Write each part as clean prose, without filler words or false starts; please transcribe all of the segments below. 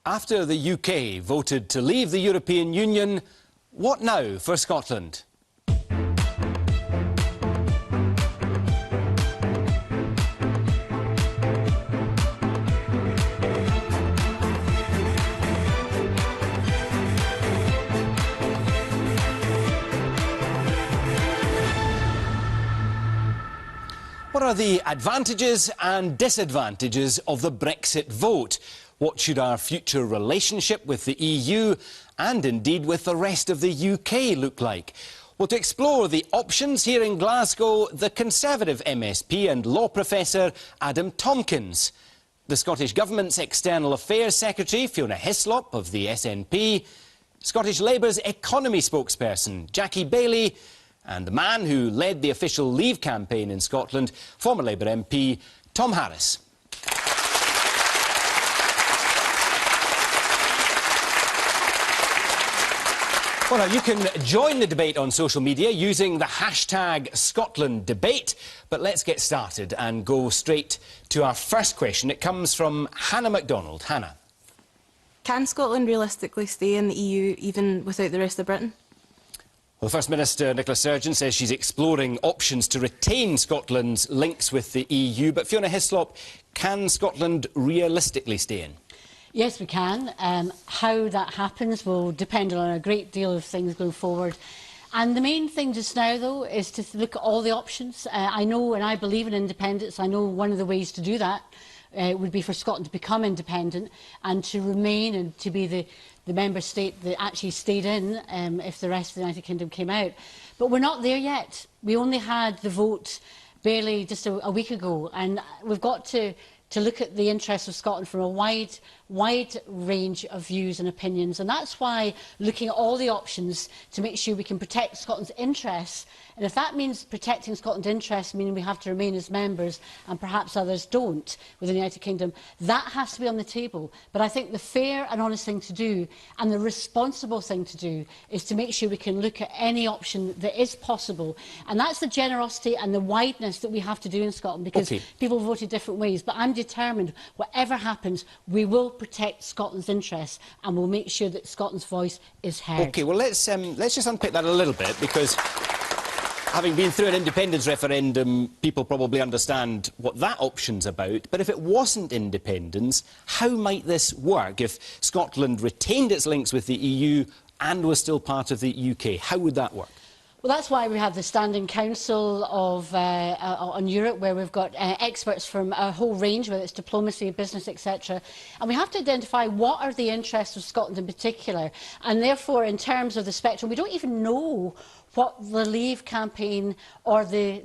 After the UK voted to leave the European Union, what now for Scotland? What are the advantages and disadvantages of the Brexit vote? What should our future relationship with the EU and indeed with the rest of the UK look like? Well, to explore the options here in Glasgow, the Conservative MSP and law professor Adam Tompkins, the Scottish Government's External Affairs Secretary Fiona Hislop of the SNP, Scottish Labour's economy spokesperson Jackie Baillie, and the man who led the official Leave campaign in Scotland, former Labour MP Tom Harris. Well, now, you can join the debate on social media using the hashtag #ScotlandDebate, but let's get started and go straight to our first question. It comes from Hannah MacDonald. Hannah. Can Scotland realistically stay in the EU even without the rest of Britain? Well, the First Minister, Nicola Sturgeon, says she's exploring options to retain Scotland's links with the EU. But Fiona Hislop, can Scotland realistically stay in? Yes, we can. How that happens will depend on a great deal of things going forward. And the main thing just now, though, is to look at all the options. I know and I believe in independence. I know one of the ways to do that would be for Scotland to become independent and to remain and to be the member state that actually stayed in if the rest of the United Kingdom came out. But we're not there yet. We only had the vote barely just a week ago, and we've got to look at the interests of Scotland from a wide range of views and opinions. And that's why looking at all the options to make sure we can protect Scotland's interests, and if that means protecting Scotland's interests, meaning we have to remain as members and perhaps others don't within the United Kingdom, that has to be on the table. But I think the fair and honest thing to do and the responsible thing to do is to make sure we can look at any option that is possible. And that's the generosity and the wideness that we have to do in Scotland, because people voted different ways. But I'm determined, whatever happens, we will protect Scotland's interests and we'll make sure that Scotland's voice is heard. OK, well, let's just unpick that a little bit, because having been through an independence referendum, people probably understand what that option's about. But if it wasn't independence, how might this work? If Scotland retained its links with the EU and was still part of the UK, how would that work? Well, that's why we have the Standing Council on Europe, where we've got experts from a whole range, whether it's diplomacy, business, etc. And we have to identify what are the interests of Scotland in particular. And therefore, in terms of the spectrum, we don't even know what the Leave campaign or the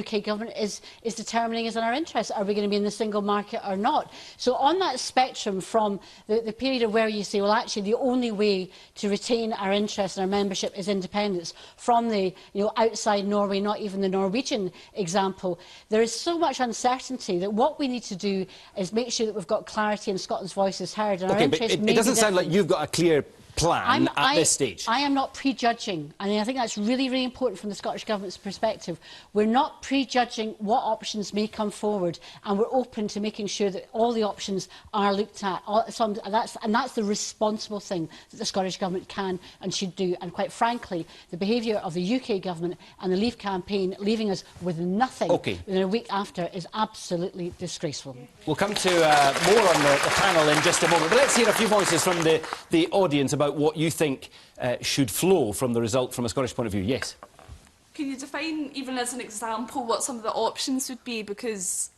UK government is determining is in our interests. Are we going to be in the single market or not? So on that spectrum, from the period of where you say, well, actually, the only way to retain our interest and our membership is independence, from the outside Norway, not even the Norwegian example, there is so much uncertainty that what we need to do is make sure that we've got clarity and Scotland's voice is heard. And our interests it doesn't sound like you've got a clear plan at this stage. I am not prejudging, and I think that's really, really important from the Scottish Government's perspective. We're not prejudging what options may come forward, and we're open to making sure that all the options are looked at. And that's the responsible thing that the Scottish Government can and should do. And quite frankly, the behaviour of the UK Government and the Leave campaign, leaving us with nothing within a week after, is absolutely disgraceful. We'll come to more on the panel in just a moment, but let's hear a few voices from the audience about what you think should flow from the result from a Scottish point of view. Yes. Can you define, even as an example, what some of the options would be? Because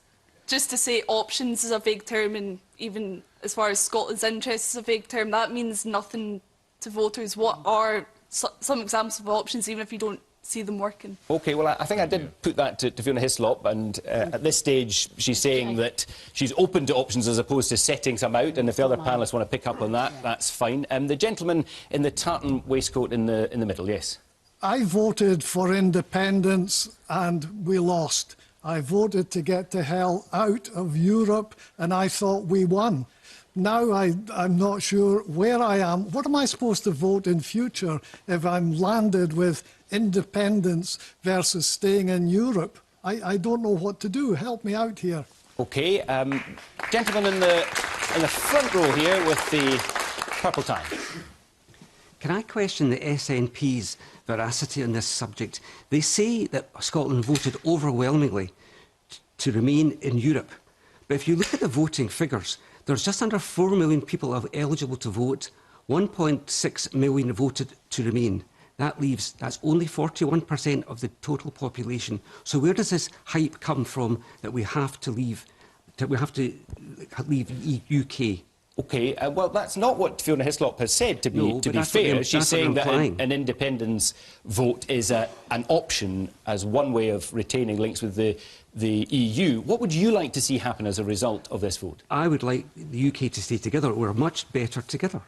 just to say options is a vague term, and even as far as Scotland's interests is a vague term, that means nothing to voters. What are some examples of options, even if you don't see them working? OK, well, I think I did put that to Fiona Hislop, and at this stage she's saying that she's open to options as opposed to setting some out, and if the other panellists want to pick up on that, that's fine. The gentleman in the tartan waistcoat in the middle, yes. I voted for independence and we lost. I voted to get the hell out of Europe and I thought we won. Now I'm not sure where I am. What am I supposed to vote in future if I'm landed with independence versus staying in Europe? I don't know what to do. Help me out here. OK. Gentleman in the in the front row here with the purple tie. Can I question the SNP's veracity on this subject? They say that Scotland voted overwhelmingly to remain in Europe. But if you look at the voting figures, there's just under 4 million people eligible to vote. 1.6 million voted to remain. That's only 41% of the total population. So where does this hype come from that we have to leave UK? OK, well, that's not what Fiona Hislop has said, to be fair. She's saying that an independence vote is an option as one way of retaining links with the EU. What would you like to see happen as a result of this vote? I would like the UK to stay together. We're much better together.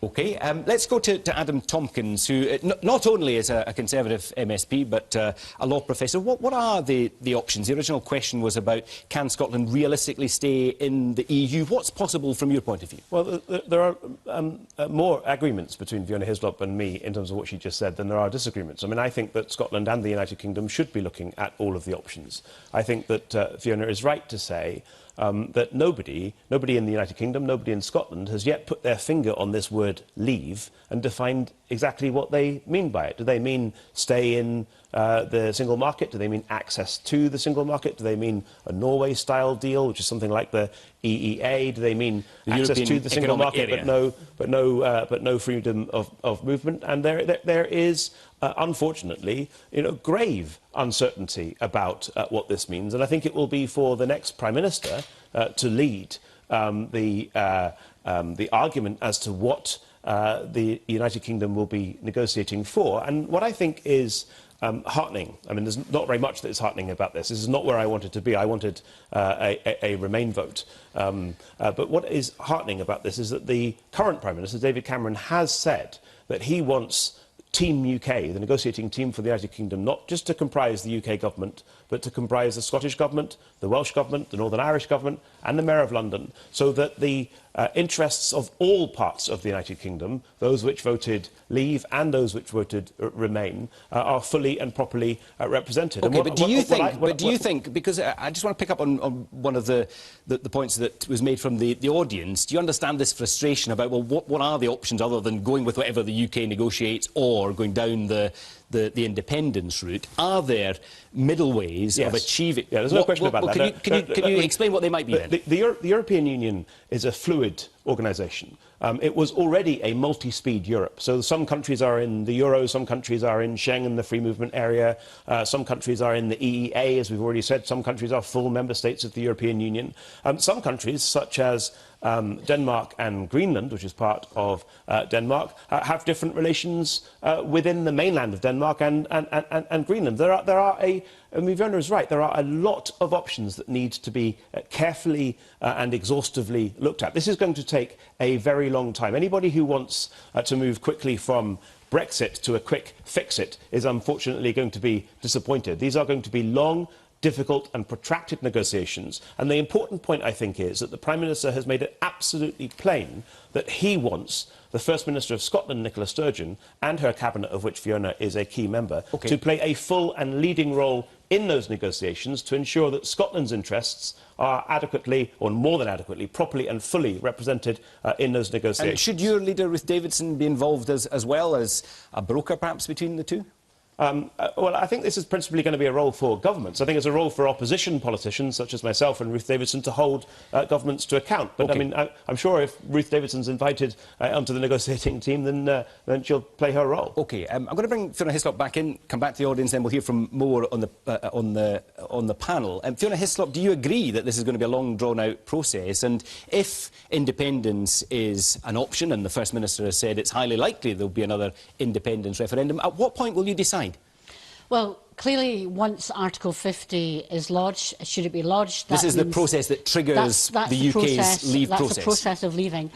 OK, let's go to Adam Tompkins, who not only is a Conservative MSP, but a law professor. What are the options? The original question was about, can Scotland realistically stay in the EU? What's possible from your point of view? Well, there are more agreements between Fiona Hislop and me in terms of what she just said than there are disagreements. I mean, I think that Scotland and the United Kingdom should be looking at all of the options. I think that Fiona is right to say that nobody in the United Kingdom, nobody in Scotland has yet put their finger on this word leave and defined exactly what they mean by it. Do they mean stay in the single market? Do they mean access to the single market? Do they mean a Norway-style deal, which is something like the EEA? Do they mean access to the single market but no freedom of movement? And there is unfortunately, grave uncertainty about what this means, and I think it will be for the next Prime Minister to lead the argument as to what the United Kingdom will be negotiating for. And what I think is heartening, I mean, there's not very much that is heartening about this. This is not where I wanted to be. I wanted a Remain vote. But what is heartening about this is that the current Prime Minister, David Cameron, has said that he wants Team UK, the negotiating team for the United Kingdom, not just to comprise the UK government, but to comprise the Scottish government, the Welsh government, the Northern Irish government and the Mayor of London, so that the interests of all parts of the United Kingdom, those which voted leave and those which voted remain, are fully and properly represented. OK, but do you think, because I just want to pick up on one of the points that was made from the audience, do you understand this frustration about, well, what are the options other than going with whatever the UK negotiates or going down the independence route? Are there middle ways of achieving... Yeah, there's no question about that. Can you explain what they might be then? The European Union is a fluid organisation. It was already a multi-speed Europe. So some countries are in the Euro, some countries are in Schengen, the free movement area, some countries are in the EEA, as we've already said, some countries are full member states of the European Union. Some countries, such as Denmark and Greenland, which is part of Denmark, have different relations within the mainland of Denmark and Greenland. Fiona is right, there are a lot of options that need to be carefully and exhaustively looked at. This is going to take a very long time. Anybody who wants to move quickly from Brexit to a quick fix-it is unfortunately going to be disappointed. These are going to be long, difficult and protracted negotiations. And the important point, I think, is that the Prime Minister has made it absolutely plain that he wants the First Minister of Scotland, Nicola Sturgeon, and her cabinet, of which Fiona is a key member, to play a full and leading role in those negotiations to ensure that Scotland's interests are adequately, or more than adequately, properly and fully represented in those negotiations. And should your leader, Ruth Davidson, be involved as well as a broker, perhaps, between the two? Well, I think this is principally going to be a role for governments. I think it's a role for opposition politicians, such as myself and Ruth Davidson, to hold governments to account. But, I mean, I'm sure if Ruth Davidson's invited onto the negotiating team, then she'll play her role. OK, I'm going to bring Fiona Hislop back in, come back to the audience, then we'll hear from more on the panel. Fiona Hislop, do you agree that this is going to be a long, drawn-out process? And if independence is an option, and the First Minister has said it's highly likely there'll be another independence referendum, at what point will you decide? Well, clearly, once Article 50 is lodged, should it be lodged... This is the process that triggers the UK's leave process. That's the process of leaving.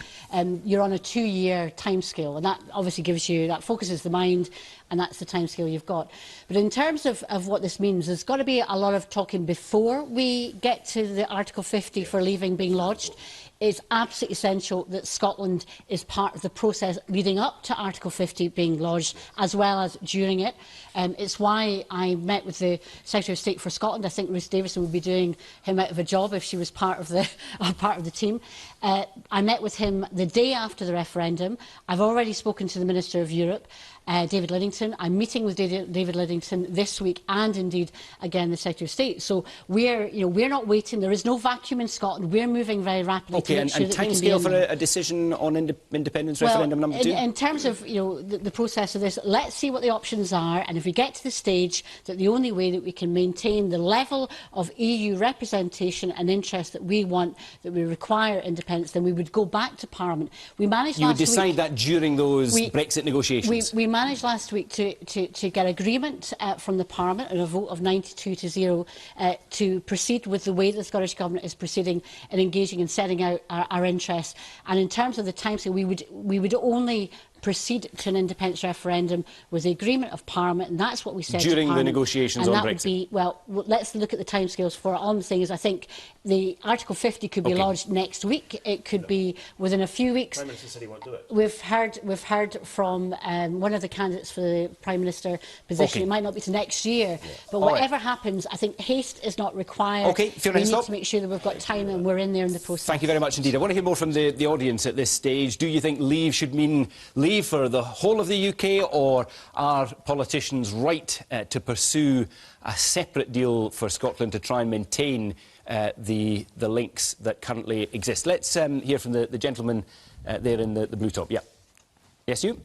You're on a 2-year timescale, and that obviously gives you... That focuses the mind, and that's the timescale you've got. But in terms of what this means, there's got to be a lot of talking before we get to the Article 50 for leaving being lodged. it's absolutely essential that Scotland is part of the process leading up to Article 50 being lodged, as well as during it. It's why I met with the Secretary of State for Scotland. I think Ruth Davidson would be doing him out of a job if she was part of the team. I met with him the day after the referendum. I've already spoken to the Minister of Europe, David Lidington. I'm meeting with David Lidington this week, and indeed again the Secretary of State. So we're not waiting. There is no vacuum in Scotland. We're moving very rapidly to make sure that we can be timescale for a decision on independence referendum number 2? In terms of the process of this, let's see what the options are, and if we get to the stage that the only way that we can maintain the level of EU representation and interest that we want, that we require independence, then we would go back to Parliament. We managed You would last decide week, that during those Brexit negotiations? We managed last week to get agreement from the Parliament and a vote of 92 to 0 to proceed with the way the Scottish Government is proceeding and engaging and setting out our interests. And in terms of the timescale, we would only proceed to an independence referendum with the agreement of Parliament, and that's what we said during to the negotiations on Brexit. Would be, well, let's look at the timescales for it. All I'm saying is I think the Article 50 could be lodged next week. It could be within a few weeks. Prime Minister said he won't do it. We've heard from one of the candidates for the Prime Minister position. It might not be to next year, but whatever happens, I think haste is not required. Fiona, we need to make sure that we've got time and we're in there in the process. Thank you very much indeed. I want to hear more from the audience at this stage. Do you think leave should mean leave for the whole of the UK, or are politicians right to pursue a separate deal for Scotland to try and maintain the links that currently exist? Let's hear from the gentleman there in the blue top. Yeah. Yes, you?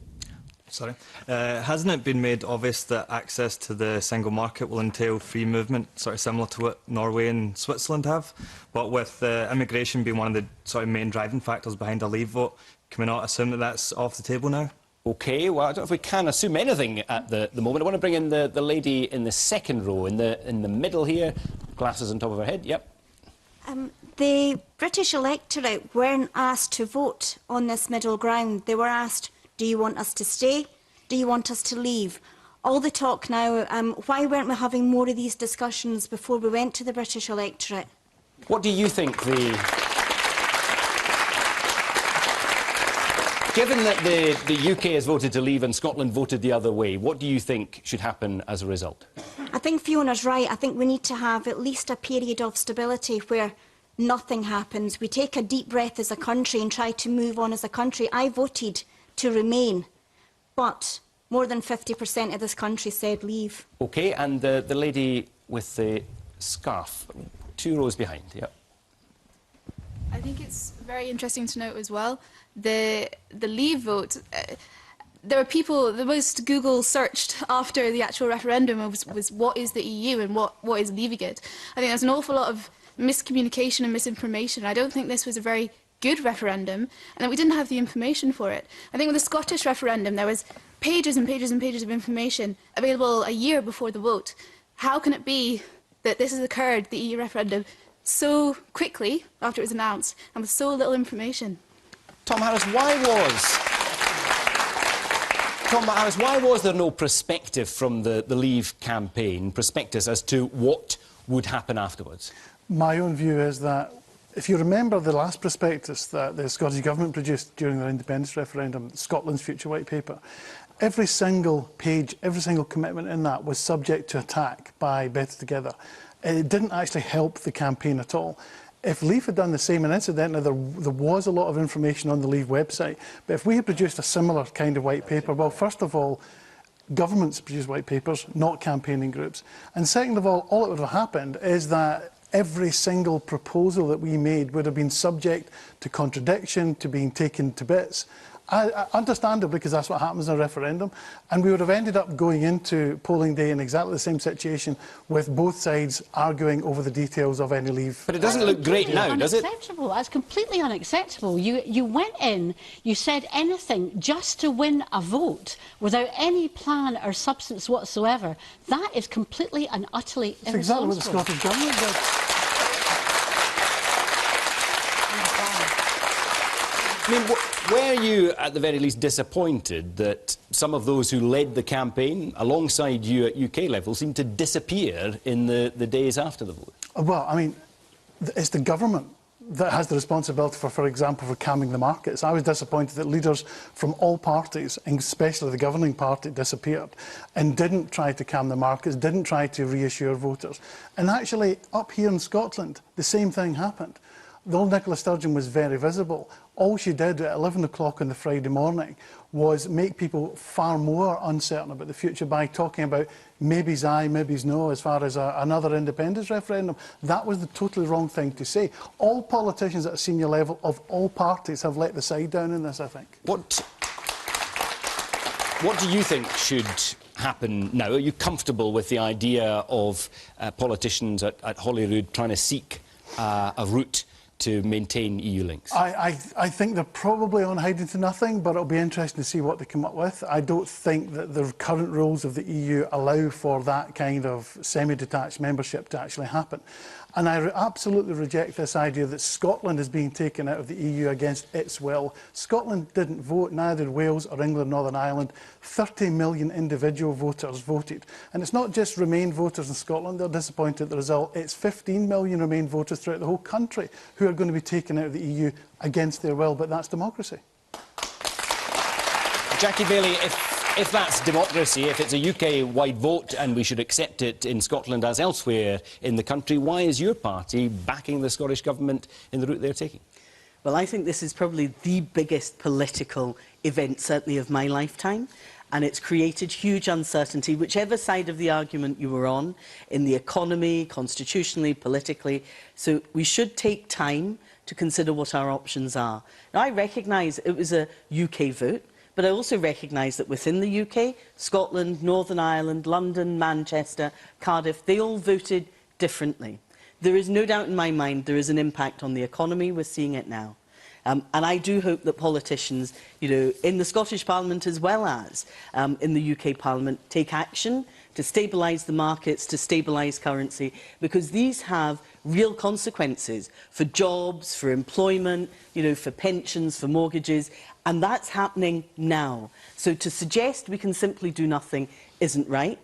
Sorry. Hasn't it been made obvious that access to the single market will entail free movement, sort of similar to what Norway and Switzerland have? But with immigration being one of the sort of main driving factors behind a leave vote, can we not assume that that's off the table now? OK, well, I don't know if we can assume anything at the moment. I want to bring in the lady in the second row, in the middle here, glasses on top of her head. Yep. The British electorate weren't asked to vote on this middle ground. They were asked, do you want us to stay? Do you want us to leave? All the talk now, why weren't we having more of these discussions before we went to the British electorate? What do you think Given that the UK has voted to leave and Scotland voted the other way, what do you think should happen as a result? I think Fiona's right. I think we need to have at least a period of stability where nothing happens. We take a deep breath as a country and try to move on as a country. I voted to remain, but more than 50% of this country said leave. OK, and the lady with the scarf, 2 rows behind, yep. I think it's very interesting to note as well, the leave vote. There were people, the most Google searched after the actual referendum was what is the EU and what is leaving it. I think there's an awful lot of miscommunication and misinformation. I don't think this was a very good referendum, and that we didn't have the information for it. I think with the Scottish referendum, there was pages and pages and pages of information available a year before the vote. How can it be that this has occurred, the EU referendum, so quickly after it was announced and with so little information? Tom Harris, why was there no prospective from the Leave campaign, prospectus as to what would happen afterwards? My own view is that if you remember the last prospectus that the Scottish Government produced during their independence referendum, Scotland's Future White Paper, every single page, every single commitment in that was subject to attack by Better Together. It didn't actually help the campaign at all. If Leave had done the same, and incidentally there was a lot of information on the Leave website, but if we had produced a similar kind of white paper, well, first of all, governments produce white papers, not campaigning groups. And second of all that would have happened is that every single proposal that we made would have been subject to contradiction, to being taken to bits. Understandably, because that's what happens in a referendum, and we would have ended up going into polling day in exactly the same situation with both sides arguing over the details of any Leave. But it doesn't look great now, does it? Unacceptable. That's completely unacceptable. You went in, you said anything just to win a vote without any plan or substance whatsoever. That is completely and utterly irresponsible. That's exactly what the Scottish Government did. I mean, were you, at the very least, disappointed that some of those who led the campaign, alongside you at UK level, seemed to disappear in the days after the vote? Well, I mean, it's the government that has the responsibility for example, for calming the markets. I was disappointed that leaders from all parties, and especially the governing party, disappeared and didn't try to calm the markets, didn't try to reassure voters. And actually, up here in Scotland, the same thing happened. The old Nicola Sturgeon was very visible. All she did at 11 o'clock on the Friday morning was make people far more uncertain about the future by talking about maybe's aye, maybe's no as far as another independence referendum. That was the totally wrong thing to say. All politicians at a senior level of all parties have let the side down in this, I think. What do you think should happen now? Are you comfortable with the idea of politicians at Holyrood trying to seek a route to maintain EU links? I think they're probably on hiding to nothing, but it'll be interesting to see what they come up with. I don't think that the current rules of the EU allow for that kind of semi-detached membership to actually happen. And I absolutely reject this idea that Scotland is being taken out of the EU against its will. Scotland didn't vote, neither did Wales or England, Northern Ireland. 30 million individual voters voted. And it's not just Remain voters in Scotland, they're disappointed at the result. It's 15 million Remain voters throughout the whole country who are going to be taken out of the EU against their will, but that's democracy. Jackie Bailey, if that's democracy, if it's a UK-wide vote and we should accept it in Scotland as elsewhere in the country, why is your party backing the Scottish Government in the route they're taking? Well, I think this is probably the biggest political event, certainly of my lifetime, and it's created huge uncertainty, whichever side of the argument you were on, in the economy, constitutionally, politically. So we should take time to consider what our options are. Now, I recognise it was a UK vote, but I also recognise that within the UK, Scotland, Northern Ireland, London, Manchester, Cardiff, they all voted differently. There is no doubt in my mind there is an impact on the economy. We're seeing it now. And I do hope that politicians, in the Scottish Parliament as well as in the UK Parliament, take action to stabilise the markets, to stabilise currency, because these have real consequences for jobs, for employment, for pensions, for mortgages, and that's happening now. So to suggest we can simply do nothing isn't right.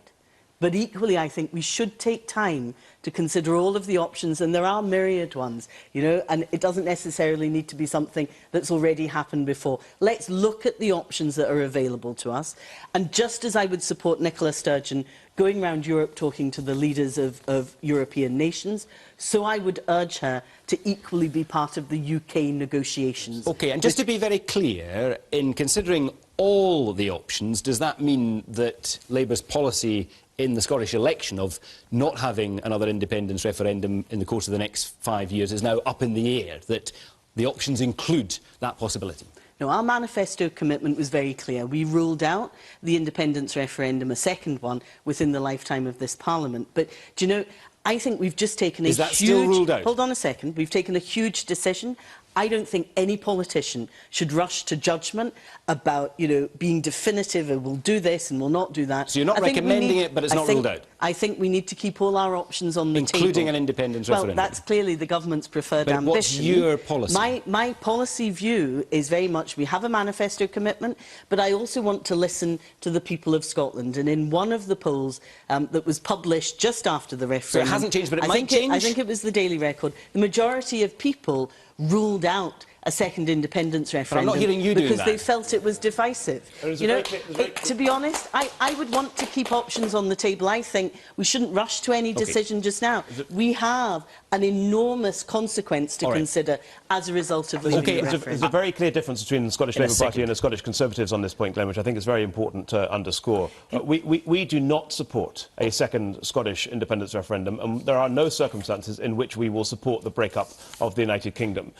But equally, I think we should take time to consider all of the options, and there are myriad ones, and it doesn't necessarily need to be something that's already happened before. Let's look at the options that are available to us. And just as I would support Nicola Sturgeon going around Europe talking to the leaders of European nations, so I would urge her to equally be part of the UK negotiations. OK, and just to be very clear, in considering all the options, does that mean that Labour's policy in the Scottish election of not having another independence referendum in the course of the next 5 years is now up in the air, that the options include that possibility? No, our manifesto commitment was very clear. We ruled out the independence referendum, a second one, within the lifetime of this Parliament. But, do you know, I think we've just taken a huge... Is that still ruled out? Hold on a second. We've taken a huge decision. I don't think any politician should rush to judgment about, being definitive and we'll do this and we'll not do that. So you're not recommending it, but it's not ruled out? I think we need to keep all our options on the table. Including an independence referendum? Well, that's clearly the government's preferred ambition. But what's your policy? My policy view is very much we have a manifesto commitment, but I also want to listen to the people of Scotland. And in one of the polls that was published just after the referendum... So it hasn't changed, but it might change? I think it was the Daily Record. The majority of people ruled out a second independence referendum. But I'm not hearing you doing that. Because they felt it was divisive. To be honest, I would want to keep options on the table. I think we shouldn't rush to any decision just now. We have an enormous consequence to consider as a result of the referendum. There's a very clear difference between the Scottish Labour Party and the Scottish Conservatives on this point, Glenn, which I think is very important to underscore. We do not support a second Scottish independence referendum, and there are no circumstances in which we will support the break-up of the United Kingdom.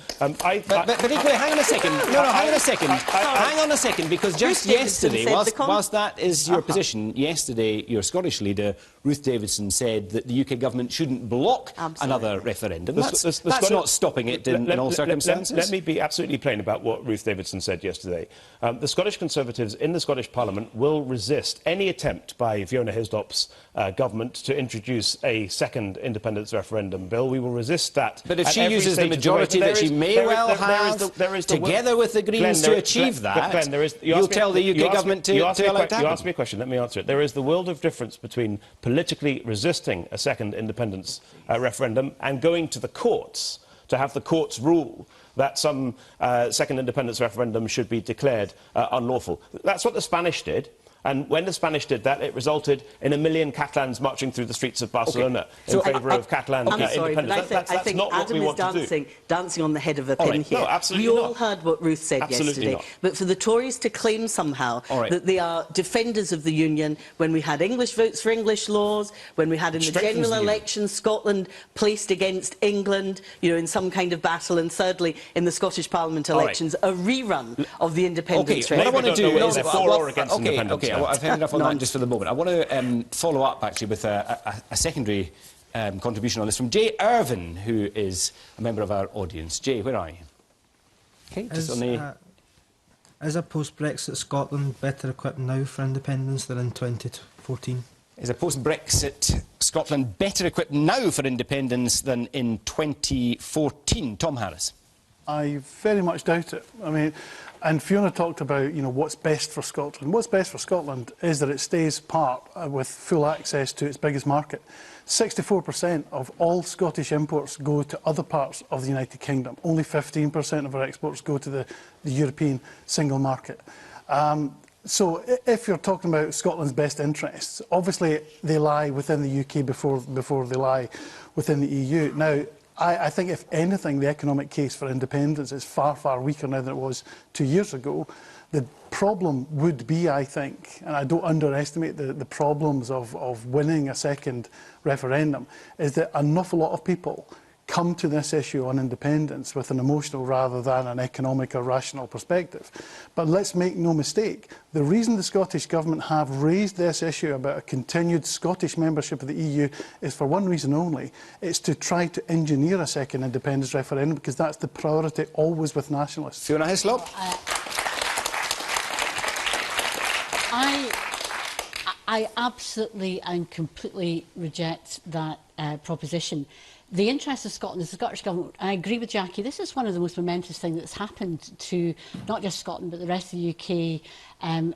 But equally, hang on a second. Hang on a second. Hang on a second, because just yesterday, whilst that is your position, yesterday your Scottish leader, Ruth Davidson, said that the UK government shouldn't block another referendum. That's not stopping it in all circumstances. Let me be absolutely plain about what Ruth Davidson said yesterday. The Scottish Conservatives in the Scottish Parliament will resist any attempt by Fiona Hislop's government to introduce a second independence referendum bill. We will resist that. But if she uses the majority that she may well have, together with the Greens, to achieve that, you'll tell the UK government to allow it to happen. You asked me a question, let me answer it. There is the world of difference between politically resisting a second independence referendum and going to the courts to have the courts rule that some second independence referendum should be declared unlawful. That's what the Spanish did. And when the Spanish did that, it resulted in 1 million Catalans marching through the streets of Barcelona in favour of Catalan independence. I think not what Adam we is want to do. dancing on the head of a pin here. No, absolutely we not. all heard what Ruth said yesterday. Not. But for the Tories to claim somehow that they are defenders of the Union, when we had English votes for English laws, when we had in the general election Scotland placed against England, you know, in some kind of battle, and thirdly in the Scottish Parliament elections, a rerun of the independence what I want to do is for or against independence. Well, I've had enough on that just for the moment. I want to follow up, actually, with a secondary contribution on this from Jay Irvin, who is a member of our audience. Jay, where are you? Okay, just on the... Is a post-Brexit Scotland better equipped now for independence than in 2014? Is a post-Brexit Scotland better equipped now for independence than in 2014? Tom Harris. I very much doubt it. I mean, and Fiona talked about, you know, what's best for Scotland. What's best for Scotland is that it stays part with full access to its biggest market. 64% of all Scottish imports go to other parts of the United Kingdom. Only 15% of our exports go to the European single market. So if you're talking about Scotland's best interests, obviously they lie within the UK before they lie within the EU. Now, I think, if anything, the economic case for independence is far, far weaker now than it was 2 years ago. The problem would be, I think, and I don't underestimate the problems of winning a second referendum, is that an awful lot of people come to this issue on independence with an emotional rather than an economic or rational perspective. But let's make no mistake, the reason the Scottish Government have raised this issue about a continued Scottish membership of the EU is for one reason only. It's to try to engineer a second independence referendum, because that's the priority always with nationalists. Fiona Hislop. I absolutely and completely reject that proposition. The interest of Scotland, the Scottish Government, I agree with Jackie, this is one of the most momentous things that's happened to not just Scotland but the rest of the UK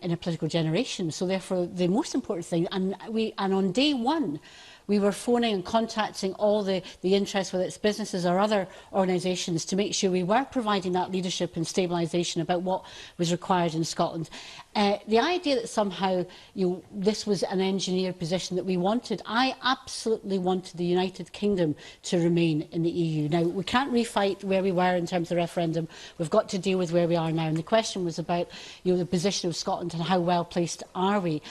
in a political generation. So therefore the most important thing, and on day one, we were phoning and contacting all the interests, whether it's businesses or other organisations, to make sure we were providing that leadership and stabilisation about what was required in Scotland. The idea that somehow this was an engineered position that we wanted, I absolutely wanted the United Kingdom to remain in the EU. Now, we can't refight where we were in terms of the referendum. We've got to deal with where we are now. And the question was about the position of Scotland and how well placed are we.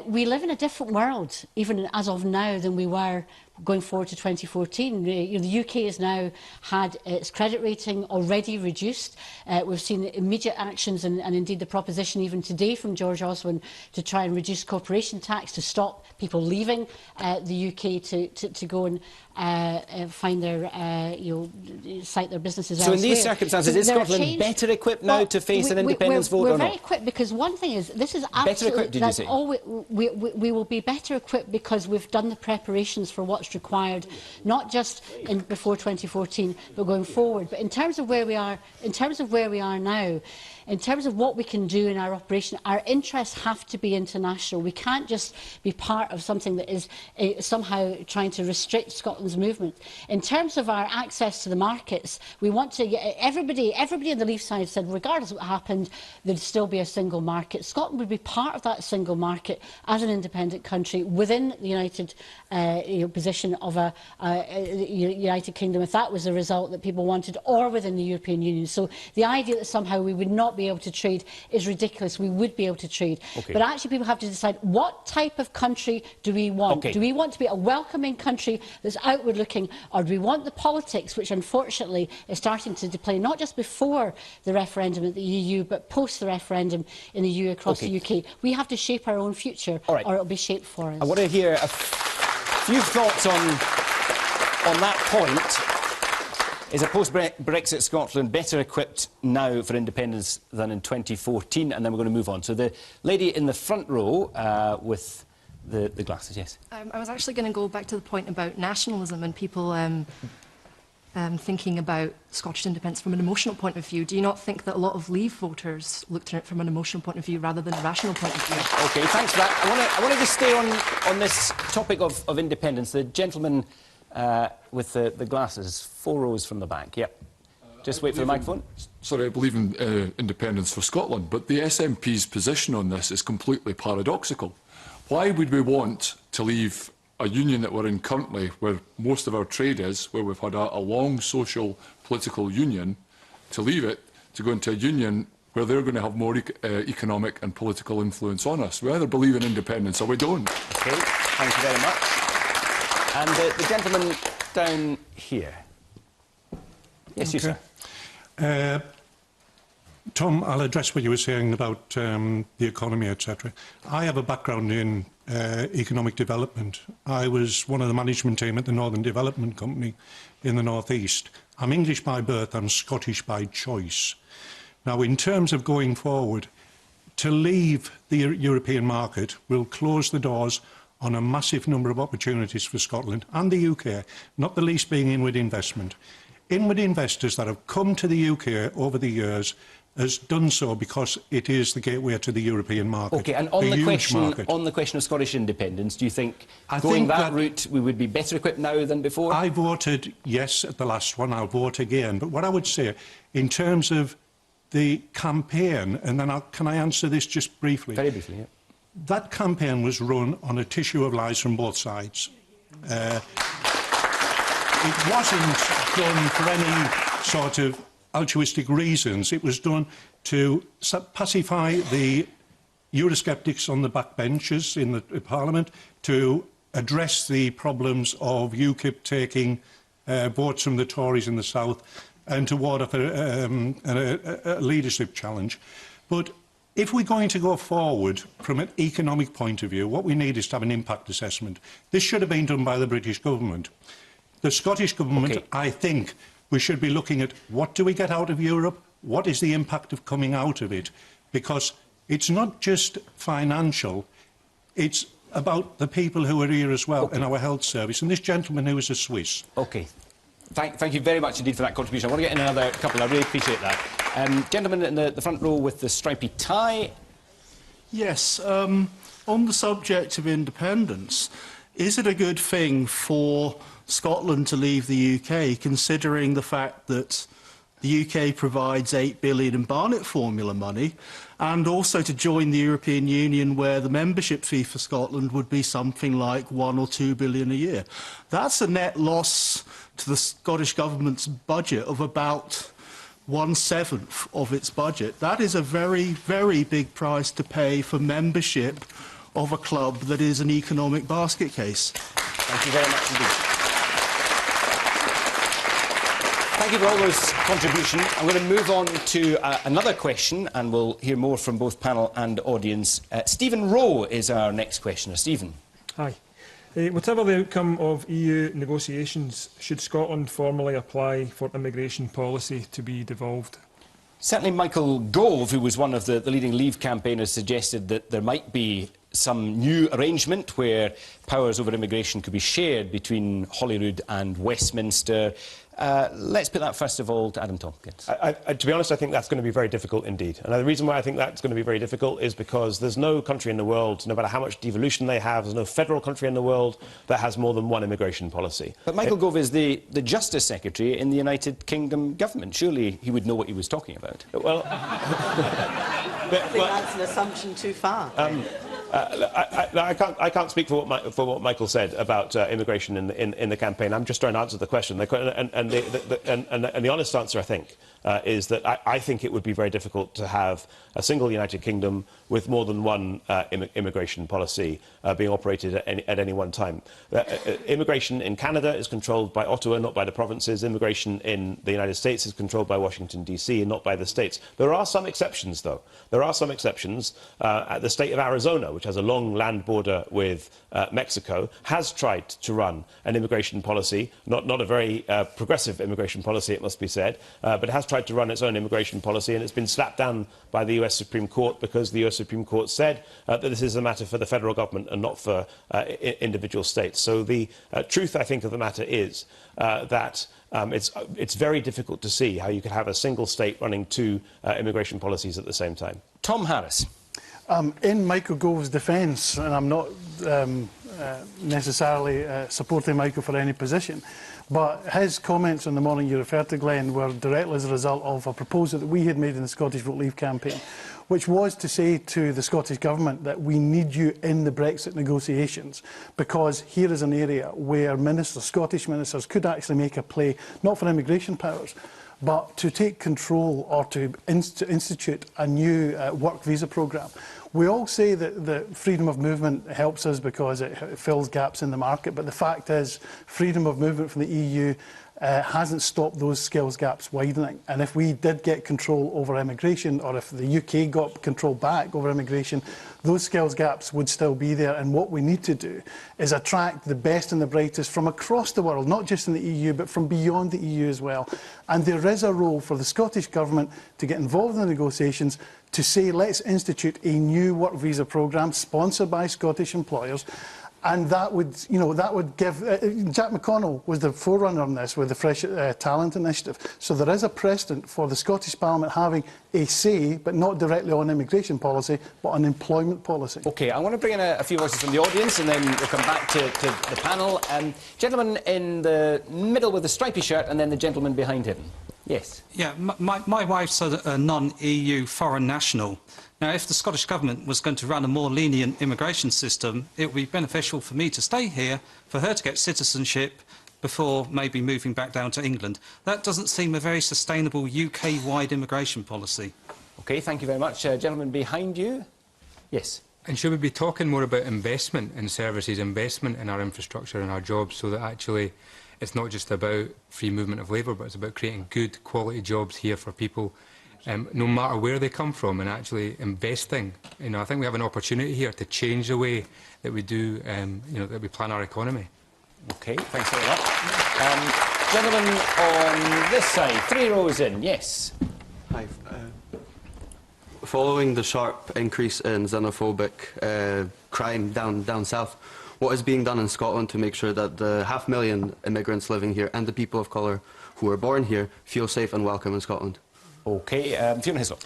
We live in a different world, even as of now, than we were going forward to 2014. The UK has now had its credit rating already reduced. We've seen immediate actions and indeed the proposition even today from George Osborne to try and reduce corporation tax to stop people leaving the UK to go and find their, cite their businesses elsewhere. So in these circumstances, is Scotland better equipped now to face an independence vote or not? We're very equipped, because one thing is, this is absolutely... Better equipped, did you say? We will be better equipped because we've done the preparations for what's required, not just before 2014, but going forward. But in terms of where we are, now, in terms of what we can do in our operation, our interests have to be international. We can't just be part of something that is somehow trying to restrict Scotland's movement. In terms of our access to the markets, we want to get everybody on the Leave side said, regardless of what happened, there'd still be a single market. Scotland would be part of that single market as an independent country within the United position of a United Kingdom, if that was the result that people wanted, or within the European Union. So the idea that somehow we would not be able to trade is ridiculous. We would be able to trade. Okay. But actually people have to decide, what type of country do we want? Okay. Do we want to be a welcoming country that's outward looking, or do we want the politics, which unfortunately is starting to play not just before the referendum at the EU, but post the referendum in the EU across the UK? We have to shape our own future, or it'll be shaped for us. I want to hear a few thoughts on that point. Is a post-Brexit Scotland better equipped now for independence than in 2014? And then we're going to move on. So the lady in the front row with the glasses, yes. I was actually going to go back to the point about nationalism and people thinking about Scottish independence from an emotional point of view. Do you not think that a lot of Leave voters looked at it from an emotional point of view rather than a rational point of view? OK, thanks for that. I want to just stay on this topic of independence. The gentleman with the glasses, 4 rows from the back. Yep. Just wait for the microphone. Sorry, I believe in independence for Scotland, but the SNP's position on this is completely paradoxical. Why would we want to leave a union that we're in currently, where most of our trade is, where we've had a long social, political union, to leave it, to go into a union where they're going to have more economic and political influence on us? We either believe in independence or we don't. OK, thank you very much. And the gentleman down here. Yes, you, sir. Tom, I'll address what you were saying about the economy, etc. I have a background in economic development. I was one of the management team at the Northern Development Company in the North East. I'm English by birth, I'm Scottish by choice. Now, in terms of going forward, to leave the European market will close the doors on a massive number of opportunities for Scotland and the UK, not the least being inward investment. Inward investors that have come to the UK over the years has done so because it is the gateway to the European market. OK, and on the question of Scottish independence, do you think going that route we would be better equipped now than before? I voted yes at the last one. I'll vote again. But what I would say, in terms of the campaign, and then can I answer this just briefly? Very briefly, yeah. That campaign was run on a tissue of lies from both sides. It wasn't done for any sort of altruistic reasons. It was done to pacify the Eurosceptics on the backbenches in the Parliament, to address the problems of UKIP taking votes from the Tories in the South, and to ward off a leadership challenge. But if we're going to go forward from an economic point of view, what we need is to have an impact assessment. This should have been done by the British government. The Scottish government, I think, we should be looking at what do we get out of Europe, what is the impact of coming out of it, because it's not just financial, it's about the people who are here as well in our health service, and this gentleman who is a Swiss. OK. Thank you very much indeed for that contribution. I want to get in another couple. I really appreciate that. Gentleman in the front row with the stripy tie. Yes. On the subject of independence, is it a good thing for Scotland to leave the UK, considering the fact that the UK provides £8 billion in Barnett Formula money, and also to join the European Union, where the membership fee for Scotland would be something like £1 or £2 billion a year? That's a net loss to the Scottish Government's budget of about 1/7 of its budget. That is a very, very big price to pay for membership of a club that is an economic basket case. Thank you very much indeed. Thank you for all those contributions. I'm going to move on to another question, and we'll hear more from both panel and audience. Stephen Rowe is our next questioner. Stephen. Hi. Whatever the outcome of EU negotiations, should Scotland formally apply for immigration policy to be devolved? Certainly Michael Gove, who was one of the leading Leave campaigners, suggested that there might be some new arrangement where powers over immigration could be shared between Holyrood and Westminster. Let's put that first of all to Adam Tompkins. To be honest, I think that's going to be very difficult indeed. And the reason why I think that's going to be very difficult is because there's no country in the world, no matter how much devolution they have, there's no federal country in the world that has more than one immigration policy. But Michael Gove is the Justice Secretary in the United Kingdom government. Surely he would know what he was talking about. Well, I think that's an assumption too far. I can't speak for what Michael said about immigration in the campaign. I'm just trying to answer the question. And the honest answer, I think, is that I think it would be very difficult to have a single United Kingdom with more than one immigration policy being operated at any one time. Immigration in Canada is controlled by Ottawa, not by the provinces. Immigration in the United States is controlled by Washington, D.C., and not by the states. There are some exceptions, though. There are some exceptions. The state of Arizona, which has a long land border with Mexico, has tried to run an immigration policy, not a very progressive immigration policy, it must be said, but it has tried to run its own immigration policy, and it's been slapped down by the US Supreme Court because the US Supreme Court said that this is a matter for the federal government and not for individual states. So the truth, I think, of the matter is that it's very difficult to see how you could have a single state running two immigration policies at the same time. Tom Harris. In Michael Gove's defence, and I'm not necessarily supporting Michael for any position. But his comments on the morning you referred to, Glenn, were directly as a result of a proposal that we had made in the Scottish Vote Leave campaign, which was to say to the Scottish Government that we need you in the Brexit negotiations, because here is an area where ministers, Scottish ministers, could actually make a play, not for immigration powers, but to take control or to institute a new work visa programme. We all say that the freedom of movement helps us because it fills gaps in the market, but the fact is freedom of movement from the EU hasn't stopped those skills gaps widening. And if we did get control over immigration, or if the UK got control back over immigration, those skills gaps would still be there. And what we need to do is attract the best and the brightest from across the world, not just in the EU, but from beyond the EU as well. And there is a role for the Scottish Government to get involved in the negotiations, to say, let's institute a new work visa programme sponsored by Scottish employers. And that would, that would give... Jack McConnell was the forerunner on this with the Fresh Talent Initiative. So there is a precedent for the Scottish Parliament having a say, but not directly on immigration policy, but on employment policy. OK, I want to bring in a few voices from the audience, and then we'll come back to the panel. Gentleman in the middle with the stripy shirt, and then the gentleman behind him. Yes. Yeah, my wife's a non-EU foreign national. Now, if the Scottish Government was going to run a more lenient immigration system, it would be beneficial for me to stay here, for her to get citizenship, before maybe moving back down to England. That doesn't seem a very sustainable UK-wide immigration policy. OK, thank you very much. Gentleman behind you. Yes. And should we be talking more about investment in services, investment in our infrastructure and our jobs, so that actually it's not just about free movement of labour, but it's about creating good quality jobs here for people, no matter where they come from, and actually investing. I think we have an opportunity here to change the way that we do, that we plan our economy. OK, thanks very much. Gentleman on this side, 3 rows in, yes. Hi. Following the sharp increase in xenophobic crime down south, what is being done in Scotland to make sure that the 500,000 immigrants living here and the people of colour who are born here feel safe and welcome in Scotland? OK, Fiona Hislop.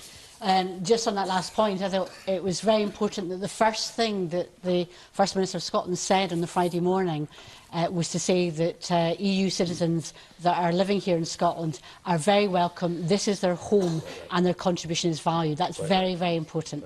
Just on that last point, I thought it was very important that the first thing that the First Minister of Scotland said on the Friday morning was to say that EU citizens that are living here in Scotland are very welcome. This is their home and their contribution is valued. That's very, very important.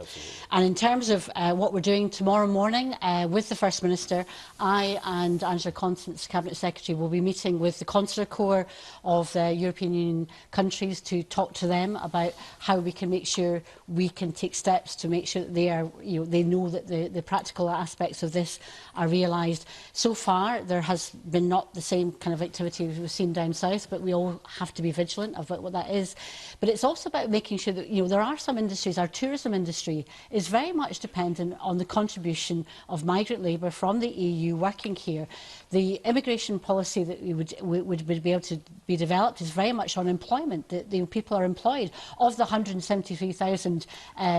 And in terms of what we're doing tomorrow morning with the First Minister, I and Angela Constance, Cabinet Secretary, will be meeting with the Consular Corps of the European Union countries to talk to them about how we can make sure we can take steps to make sure that they are, they know that the practical aspects of this are realised. So far, there has been not the same kind of activity we've seen down south, but we all have to be vigilant about what that is. But it's also about making sure that there are some industries. Our tourism industry is very much dependent on the contribution of migrant labour from the EU working here. The immigration policy that we would be able to be developed is very much on employment, that people are employed. Of the 173,000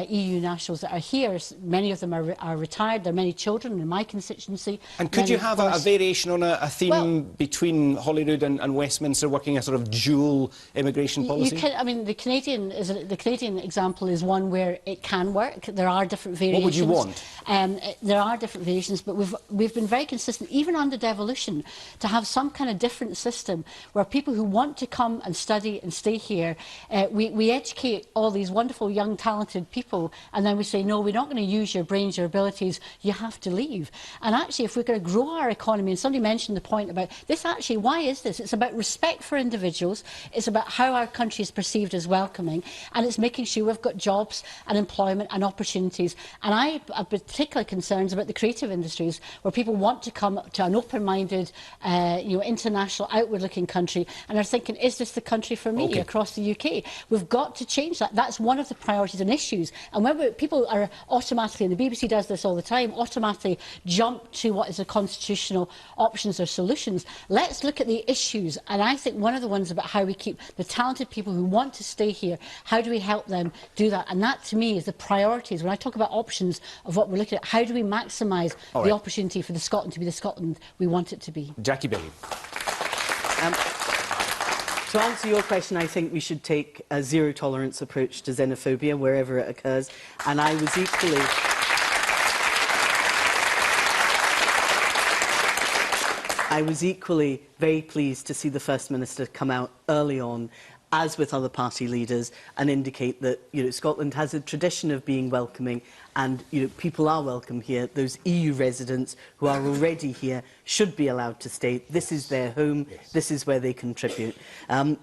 EU nationals that are here, many of them are retired. There are many children in my constituency. And could you have a variation on a theme between Holyrood and Westminster, working a sort of dual immigration policy? I mean, the Canadian example is one where it can work. There are different variations. What would you want? There are different variations, but we've been very consistent, even under devolution, to have some kind of different system where people who want to come and study and stay here, we educate all these wonderful, young, talented people, and then we say, no, we're not going to use your brains, your abilities, you have to leave. And actually, if we're going to grow our economy, and somebody mentioned the point about this, actually, why is this? It's about respect for individuals, it's about how our country is perceived as welcoming, and it's making sure we've got jobs and employment and opportunities. And I am particularly concerned about the creative industries, where people want to come to an open-minded, international, outward-looking country, and are thinking, is this the country for me across the UK? We've got to change that. That's one of the priorities and issues. And when people are automatically, and the BBC does this all the time, automatically jump to what is the constitutional options or solutions, let's look at the issues. And I think one of the ones about how we keep the talented people who want to stay here, how do we help them do that? And that, to me, is the priorities. When I talk about options of what we're looking at, how do we maximise the opportunity for the Scotland to be the Scotland we want it to be? Jackie Bailey. To answer your question, I think we should take a zero-tolerance approach to xenophobia wherever it occurs. And I was equally... I was equally very pleased to see the First Minister come out early on, as with other party leaders, and indicate that Scotland has a tradition of being welcoming, and people are welcome here. Those EU residents who are already here should be allowed to stay. This is their home. Yes. This is where they contribute. I'm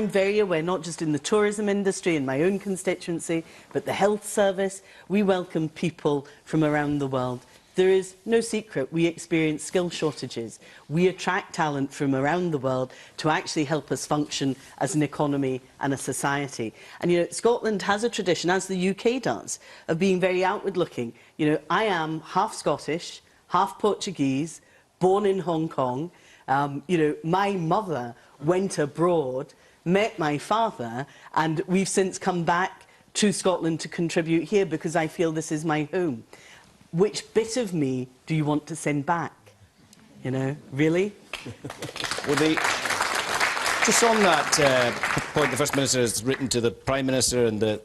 very aware, not just in the tourism industry, in my own constituency, but the health service. We welcome people from around the world. There is no secret we experience skill shortages. We attract talent from around the world to actually help us function as an economy and a society. And Scotland has a tradition, as the UK does, of being very outward-looking. I am half Scottish, half Portuguese, born in Hong Kong. My mother went abroad, met my father, and we've since come back to Scotland to contribute here because I feel this is my home. Which bit of me do you want to send back? Really? Well, just on that point, the First Minister has written to the Prime Minister and the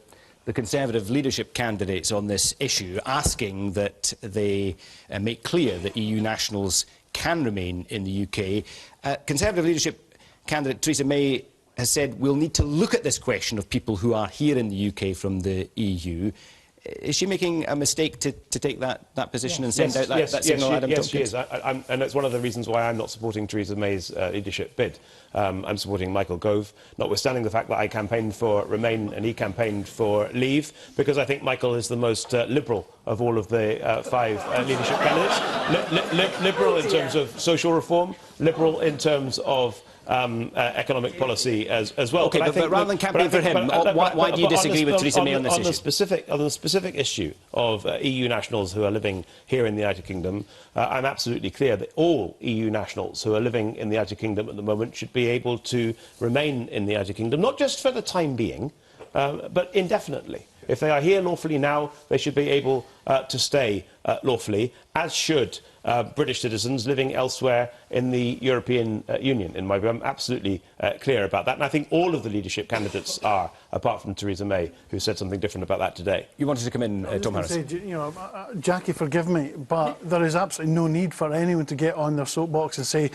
Conservative leadership candidates on this issue, asking that they make clear that EU nationals can remain in the UK. Conservative leadership candidate Theresa May has said we'll need to look at this question of people who are here in the UK from the EU. Is she making a mistake to take that position and send out that signal, Adam Tompkins? Yes, she is. And it's one of the reasons why I'm not supporting Theresa May's leadership bid. I'm supporting Michael Gove, notwithstanding the fact that I campaigned for Remain and he campaigned for Leave, because I think Michael is the most liberal of all of the 5 leadership candidates. Liberal in terms of social reform, liberal in terms of economic policy as well. OK, but rather than campaign for him, why do you disagree with Theresa May on this issue? On the specific issue of EU nationals who are living here in the United Kingdom, I'm absolutely clear that all EU nationals who are living in the United Kingdom at the moment should be able to remain in the United Kingdom, not just for the time being, but indefinitely. If they are here lawfully now, they should be able to stay lawfully, as should British citizens living elsewhere in the European Union. In my view, I'm absolutely clear about that. And I think all of the leadership candidates are, apart from Theresa May, who said something different about that today. You wanted to come in, Tom Harris. Jackie, forgive me, but there is absolutely no need for anyone to get on their soapbox and say,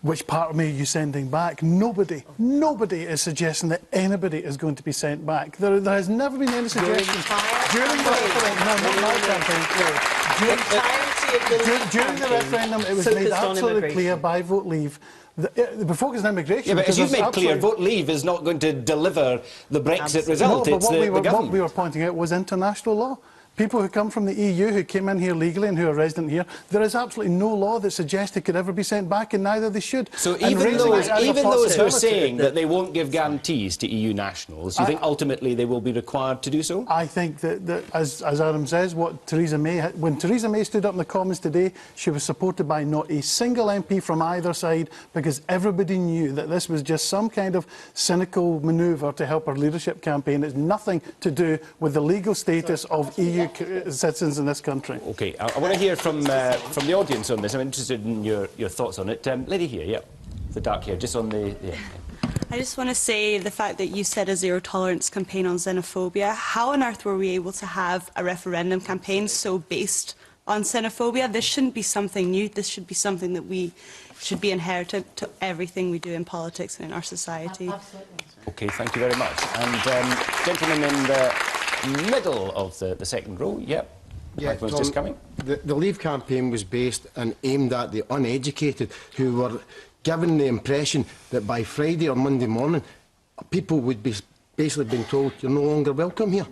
which part of me are you sending back? Nobody is suggesting that anybody is going to be sent back. There has never been any suggestion during the referendum. No, not my campaign. During the referendum, it was made absolutely clear by Vote Leave. The focus on immigration. Yeah, but as you've made clear, Vote Leave is not going to deliver the Brexit result. No, it's but what we were pointing out was international law. People who come from the EU, who came in here legally and who are resident here, there is absolutely no law that suggests they could ever be sent back, and neither they should. So even those who are saying that they won't give guarantees to EU nationals, do you think ultimately they will be required to do so? I think that as Adam says, when Theresa May stood up in the Commons today, she was supported by not a single MP from either side, because everybody knew that this was just some kind of cynical manoeuvre to help her leadership campaign. It's nothing to do with the legal status of EU citizens in this country. OK, I want to hear from the audience on this. I'm interested in your thoughts on it. Lady here, yeah, the dark hair, just on the... Yeah. I just want to say the fact that you said a zero-tolerance campaign on xenophobia. How on earth were we able to have a referendum campaign so based on xenophobia? This shouldn't be something new. This should be something that we should be inherited to everything we do in politics and in our society. Absolutely. OK, thank you very much. And gentlemen in the middle of the second row, yep. Yeah, Tom, just coming. The Leave campaign was based and aimed at the uneducated, who were given the impression that by Friday or Monday morning, people would be basically being told you're no longer welcome here.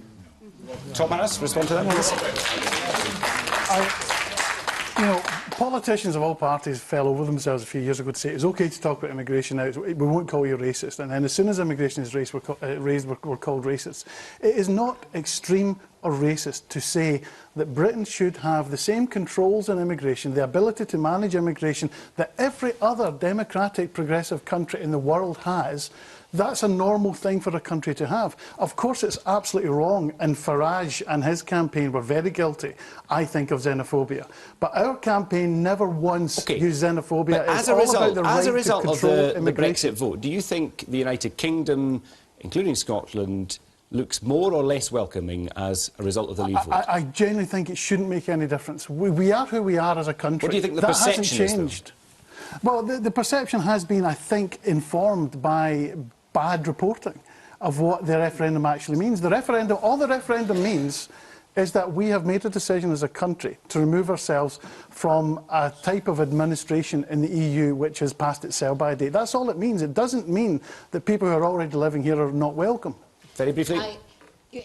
Tom Harris, respond to that, please. Politicians of all parties fell over themselves a few years ago to say it's OK to talk about immigration now, we won't call you racist. And then as soon as immigration is raised, we're called racist. It is not extreme or racist to say that Britain should have the same controls on immigration, the ability to manage immigration that every other democratic, progressive country in the world has. That's a normal thing for a country to have. Of course, it's absolutely wrong, and Farage and his campaign were very guilty, I think, of xenophobia. But our campaign never once used xenophobia. As a result of the Brexit vote, do you think the United Kingdom, including Scotland, looks more or less welcoming as a result of the Leave vote? I genuinely think it shouldn't make any difference. We are who we are as a country. What do you think the that perception hasn't changed. Well, the perception has been, I think, informed by bad reporting of what the referendum actually means. All the referendum means is that we have made a decision as a country to remove ourselves from a type of administration in the EU which has passed its sell-by date. That's all it means. It doesn't mean that people who are already living here are not welcome. Very briefly.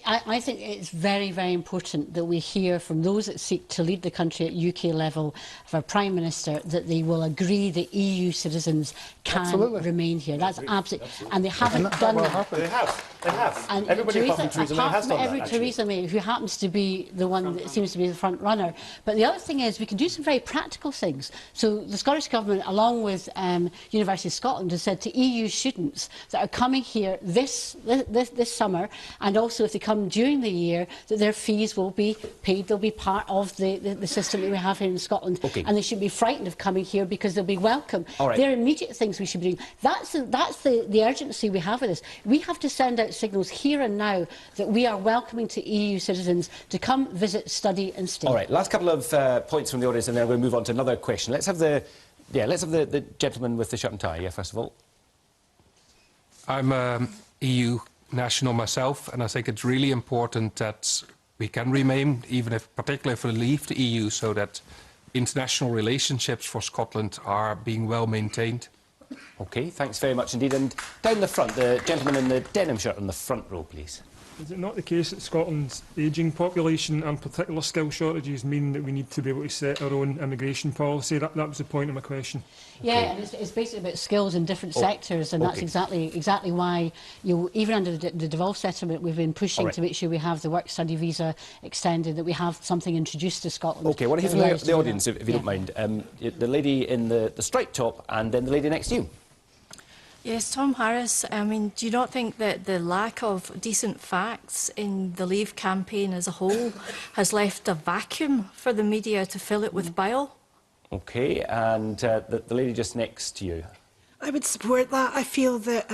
I think it's very, very important that we hear from those that seek to lead the country at UK level, of our Prime Minister, that they will agree that EU citizens can remain here. That's absolutely. And they haven't done that. They have. And Everybody apart from Theresa May has done that, Theresa May, who happens to be the one that seems to be the front runner. But the other thing is we can do some very practical things. So the Scottish Government, along with University of Scotland, has said to EU students that are coming here this summer, and also if they come during the year, that their fees will be paid. They'll be part of the system that we have here in Scotland. Okay. And they should be frightened of coming here because they'll be welcome. All right. They're immediate things we should be doing. That's the urgency we have with this. We have to send out signals here and now that we are welcoming to EU citizens to come, visit, study and stay. All right, last couple of points from the audience, and then we'll move on to another question. Let's have the gentleman with the shirt and tie, yeah, first of all. I'm EU national myself, and I think it's really important that we can remain, even if, particularly if we leave the EU, so that international relationships for Scotland are being well maintained. OK, thanks very much indeed. And down the front, the gentleman in the denim shirt on the front row, please. Is it not the case that Scotland's ageing population and particular skill shortages mean that we need to be able to set our own immigration policy? That was the point of my question. Yeah, and it's basically about skills in different sectors, and that's exactly why, even under the devolved settlement, we've been pushing to make sure we have the work-study visa extended, that we have something introduced to Scotland. OK, what do you hear from the audience, if you don't mind? The lady in the striped top, and then the lady next to you. Yes, Tom Harris, I mean, do you not think that the lack of decent facts in the Leave campaign as a whole has left a vacuum for the media to fill it with bile? OK, and the lady just next to you. I would support that. I feel that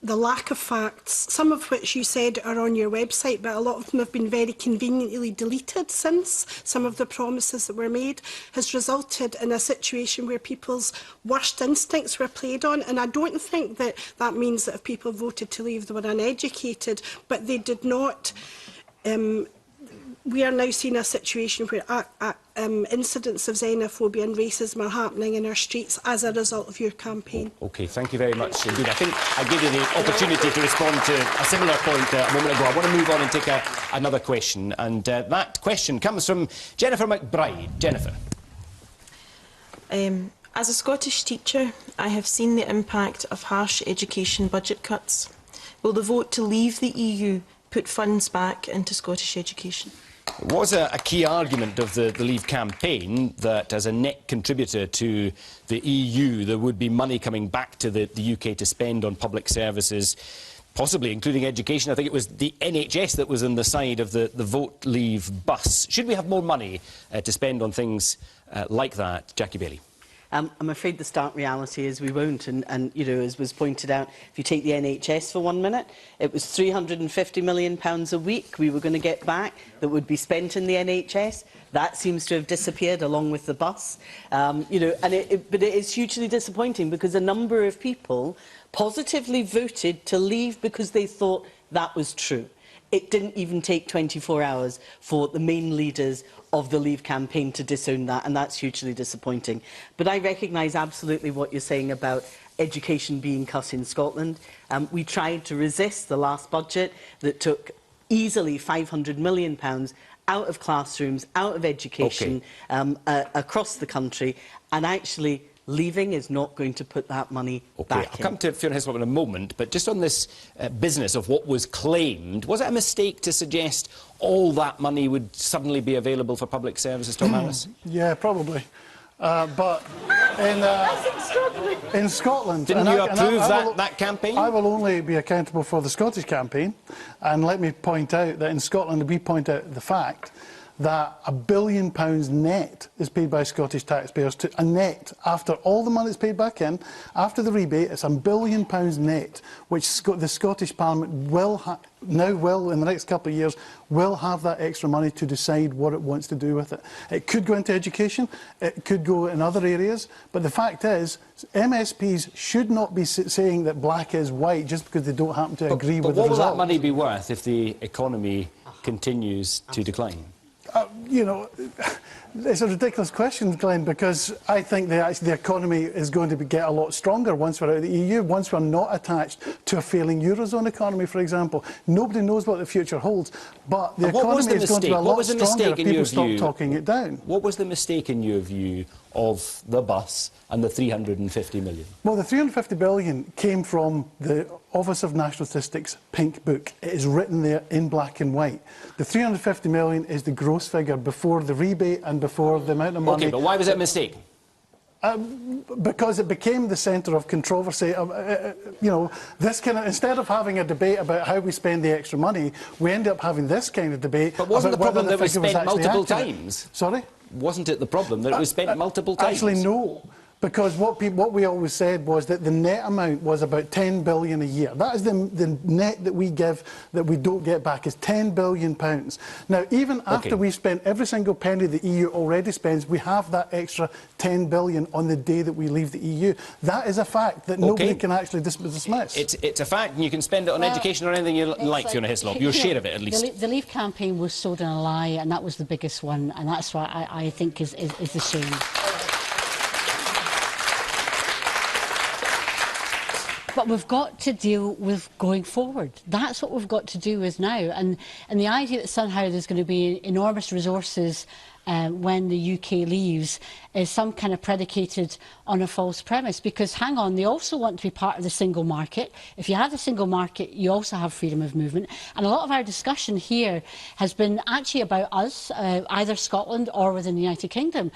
the lack of facts, some of which you said are on your website, but a lot of them have been very conveniently deleted since some of the promises that were made, has resulted in a situation where people's worst instincts were played on. And I don't think that that means that if people voted to leave, they were uneducated, but they did not. We are now seeing a situation where incidents of xenophobia and racism are happening in our streets as a result of your campaign. OK, thank you very much indeed. I think I gave you the opportunity to respond to a similar point a moment ago. I want to move on and take another question, and that question comes from Jennifer McBride. Jennifer. As a Scottish teacher, I have seen the impact of harsh education budget cuts. Will the vote to leave the EU put funds back into Scottish education? It was a key argument of the Leave campaign that as a net contributor to the EU there would be money coming back to the UK to spend on public services, possibly including education. I think it was the NHS that was on the side of the Vote Leave bus. Should we have more money to spend on things like that? Jackie Bailey. I'm afraid the stark reality is we won't, and you know, as was pointed out, if you take the NHS for 1 minute, it was £350 million a week we were going to get back that would be spent in the NHS. That seems to have disappeared along with the bus. You know, and but it is hugely disappointing because a number of people positively voted to leave because they thought that was true. It didn't even take 24 hours for the main leaders of the Leave campaign to disown that, and that's hugely disappointing. But I recognise absolutely what you're saying about education being cut in Scotland. We tried to resist the last budget that took easily £500 million out of classrooms, out of education, across the country, and actually leaving is not going to put that money back in. I'll come to Fiona Hislop in a moment, but just on this business of what was claimed, was it a mistake to suggest all that money would suddenly be available for public services, Tom Harris? Yeah, probably. But in Scotland... Didn't you approve that campaign? I will only be accountable for the Scottish campaign, and let me point out that in Scotland we point out the fact that £1 billion net is paid by Scottish taxpayers to a net after all the money that's paid back in, after the rebate, it's £1 billion net, which the Scottish Parliament will in the next couple of years, will have that extra money to decide what it wants to do with it. It could go into education, it could go in other areas, but the fact is, MSPs should not be saying that black is white just because they don't happen to agree with the what will result. that money be worth if the economy continues to decline? You know, it's a ridiculous question, Glenn, because I think the economy is going to get a lot stronger once we're out of the EU, once we're not attached to a failing Eurozone economy, for example. Nobody knows what the future holds, but the economy is going to be a lot stronger if people stop talking it down. What was the mistake, in your view, of the bus and the 350 million? Well, the 350 billion came from the Office of National Statistics Pink Book. It is written there in black and white. The 350 million is the gross figure before the rebate and before the amount of money. OK, but why was it a mistake? Because it became the centre of controversy. You know, this kind of, instead of having a debate about how we spend the extra money, we end up having this kind of debate. But wasn't about the problem whether that it was figure spent multiple accurate. times? Sorry? Wasn't it the problem that it was spent multiple times? Actually, no. Because what we always said was that the net amount was about 10 billion a year. That is the net that we give that we don't get back, is £10 billion. Now, even after we've spent every single penny the EU already spends, we have that extra 10 billion on the day that we leave the EU. That is a fact that nobody can actually dismiss. It's a fact, and you can spend it on education or anything you like, Fiona Hislop. Your share of it, at least. The Leave campaign was sold in a lie, and that was the biggest one, and that's what I think is the shame. But we've got to deal with going forward. That's what we've got to do with now. And the idea that somehow there's going to be enormous resources when the UK leaves is some kind of predicated on a false premise. Because, hang on, they also want to be part of the single market. If you have the single market, you also have freedom of movement. And a lot of our discussion here has been actually about us, either Scotland or within the United Kingdom.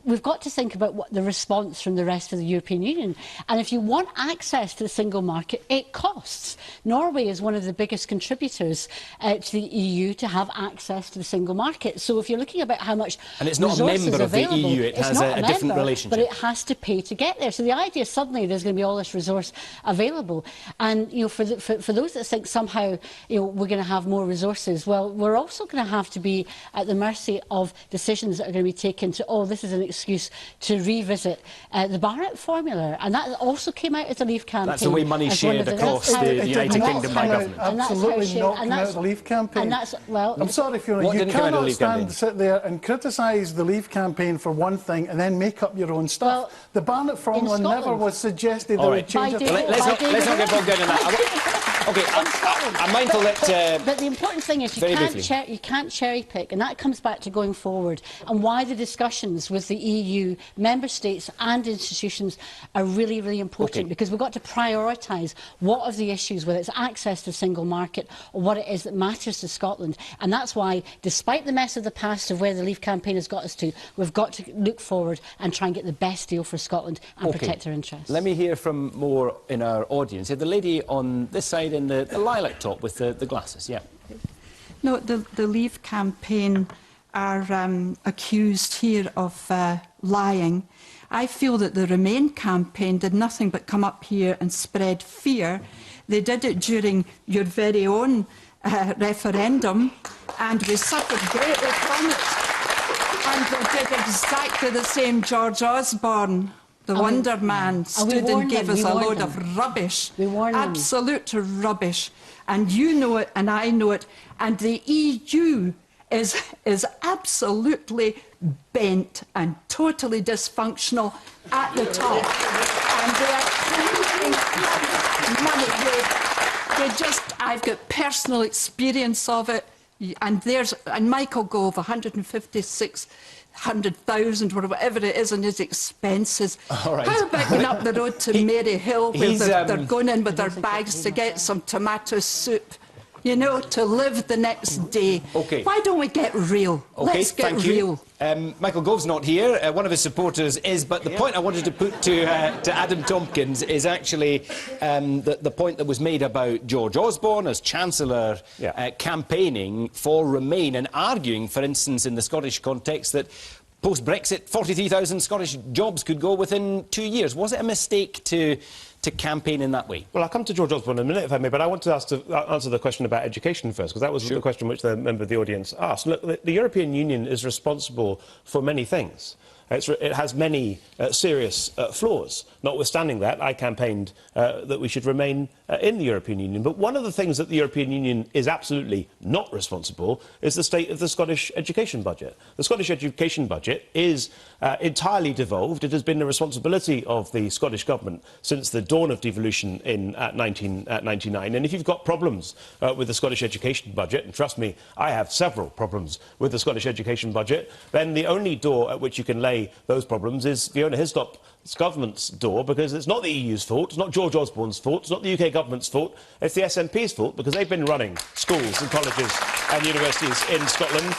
We've got to think about what the response from the rest of the European Union. And if you want access to the single market, it costs. Norway is one of the biggest contributors to the EU to have access to the single market. So if you're looking about how much and it's not a member of the EU, it has a different relationship. But it has to pay to get there. So the idea is suddenly there's going to be all this resource available. And you know, for those that think somehow we're going to have more resources, well, we're also going to have to be at the mercy of decisions that are going to be taken to, oh, this is an excuse to revisit the Barrett formula, and that also came out of the Leave campaign. That's the way money shared across the United Kingdom by government. Absolutely not come out of the Leave campaign. And that's, well, I'm sorry, Fiona, you cannot sit there and criticise the Leave campaign for one thing and then make up your own stuff. Well, the Barnett formula never was suggested that would change it. Let's not get bogged down in that. OK, I'm mindful that... but the important thing is you can't cherry-pick, and that comes back to going forward, and why the discussions with the EU, member states and institutions are really, really important, because we've got to prioritise what are the issues, whether it's access to the single market or what it is that matters to Scotland. And that's why, despite the mess of the past of where the Leave campaign has got us to, we've got to look forward and try and get the best deal for Scotland and protect our interests. Let me hear from more in our audience. The lady on this side in the lilac top with the glasses, yeah. No, the Leave campaign are accused here of lying. I feel that the Remain campaign did nothing but come up here and spread fear. They did it during your very own referendum, and we suffered greatly from it. And they did exactly the same. George Osborne, the Wonder Man, stood and gave us a load of rubbish. Absolute rubbish. And you know it, and I know it. And the EU is absolutely bent and totally dysfunctional at the top. And they are money. I've got personal experience of it. And Michael Gove, 156,000 or whatever it is on his expenses. Right. How about going up the road to Maryhill, where they're going in with their bags to get some tomato soup? you know, to live the next day. Okay. Why don't we get real? Okay, Let's get thank real. you. Michael Gove's not here. One of his supporters is, but the point I wanted to put to Adam Tompkins is actually the point that was made about George Osborne as Chancellor campaigning for Remain and arguing, for instance, in the Scottish context, that post-Brexit, 43,000 Scottish jobs could go within 2 years. Was it a mistake to campaign in that way? Well, I'll come to George Osborne in a minute, if I may, but I want to answer the question about education first, because that was the question which the member of the audience asked. Look, the European Union is responsible for many things. It has many serious flaws. Notwithstanding that, I campaigned that we should remain in the European Union. But one of the things that the European Union is absolutely not responsible is the state of the Scottish education budget. The Scottish education budget is entirely devolved. It has been the responsibility of the Scottish Government since the dawn of devolution in 1999. And if you've got problems with the Scottish education budget, and trust me, I have several problems with the Scottish education budget, then the only door at which you can lay those problems is Fiona Hislop's government's door, because it's not the EU's fault, it's not George Osborne's fault, it's not the UK government's fault, it's the SNP's fault, because they've been running schools and colleges and universities in Scotland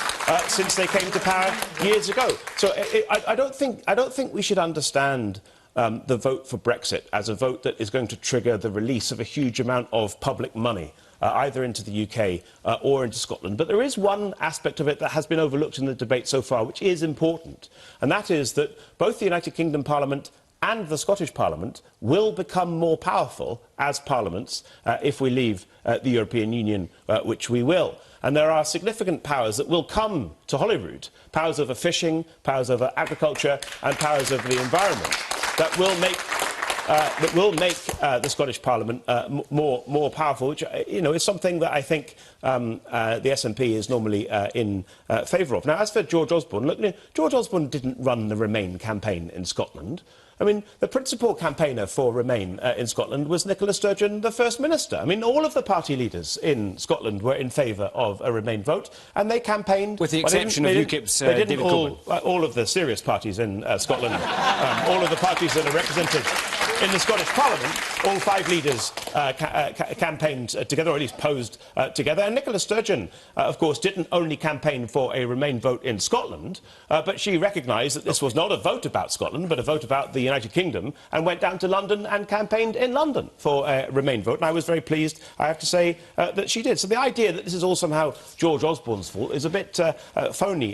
since they came to power years ago. So I don't think we should understand the vote for Brexit as a vote that is going to trigger the release of a huge amount of public money either into the UK or into Scotland. But there is one aspect of it that has been overlooked in the debate so far, which is important, and that is that both the United Kingdom Parliament and the Scottish Parliament will become more powerful as parliaments if we leave the European Union, which we will. And there are significant powers that will come to Holyrood, powers over fishing, powers over agriculture and powers over the environment that will make the Scottish Parliament more powerful, which is something that I think the SNP is normally in favour of. Now, as for George Osborne, look, George Osborne didn't run the Remain campaign in Scotland. I mean, the principal campaigner for Remain in Scotland was Nicola Sturgeon, the First Minister. I mean, all of the party leaders in Scotland were in favour of a Remain vote, and they campaigned... With the exception of UKIP's David Coburn. All of the serious parties in Scotland, all of the parties that are represented in the Scottish Parliament, all 5 leaders campaigned together, or at least posed together. And Nicola Sturgeon, of course, didn't only campaign for a Remain vote in Scotland, but she recognised that this was not a vote about Scotland, but a vote about the United Kingdom, and went down to London and campaigned in London for a Remain vote. And I was very pleased, I have to say, that she did. So the idea that this is all somehow George Osborne's fault is a bit phony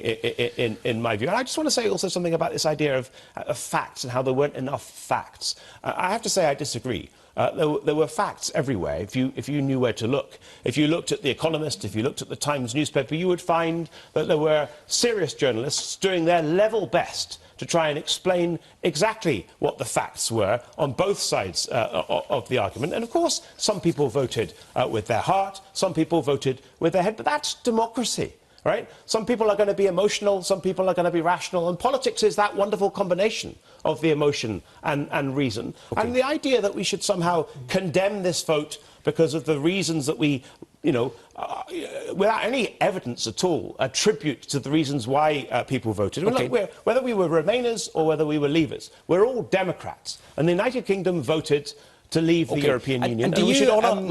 in my view. And I just want to say also something about this idea of facts and how there weren't enough facts. I have to say I disagree. There were facts everywhere if you knew where to look. If you looked at The Economist, if you looked at the Times newspaper, you would find that there were serious journalists doing their level best to try and explain exactly what the facts were on both sides of the argument. And of course, some people voted with their heart, some people voted with their head, but that's democracy. Right? Some people are going to be emotional, some people are going to be rational, and politics is that wonderful combination of the emotion and reason. Okay. And the idea that we should somehow condemn this vote because of the reasons that we, without any evidence at all, attribute to the reasons why people voted. Okay. Look, whether we were Remainers or whether we were Leavers, we're all Democrats. And the United Kingdom voted to leave the European Union, and we